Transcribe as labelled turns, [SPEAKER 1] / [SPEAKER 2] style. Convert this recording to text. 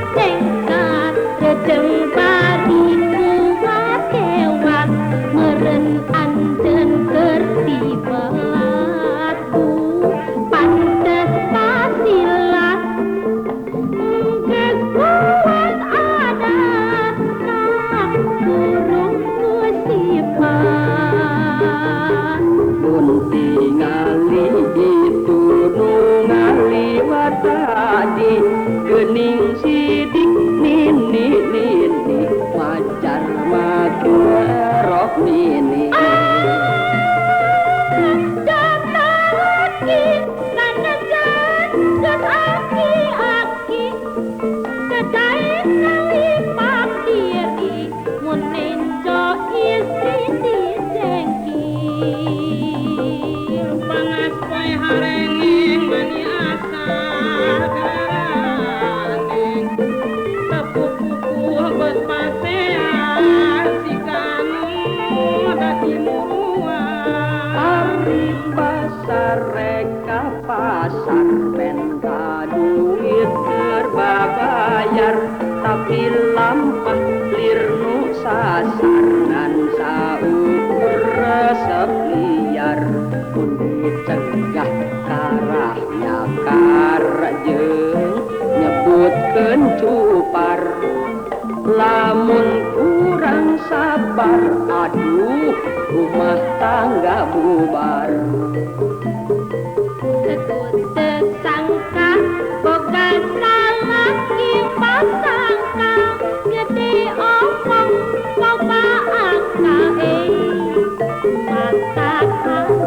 [SPEAKER 1] Tengkat redeng pari kuat kewan meren anjen kerti batu pantes pasilat keskuat adat nak burung musipat
[SPEAKER 2] tingali itu nungali watadi gening sidik nini nini wajar maturok nini
[SPEAKER 1] Aki kanajan gas aki kedai nalipak diri munenco istri dijengkil
[SPEAKER 3] pangas poe harenging mani asa garaning tepuk-pupuh bet pasean si kanu dadi muruan
[SPEAKER 2] ari pasar reka pasar penta duit terbabayar tapi lampah lirnu sasar ngan saukur resep liar pun dicegah karahnya karajeng nyebutkeun cupar lamun kurang sabar aduh rumah tangga bubar
[SPEAKER 1] Sekute sangka boga salaki pasangka gede omong loba angka mata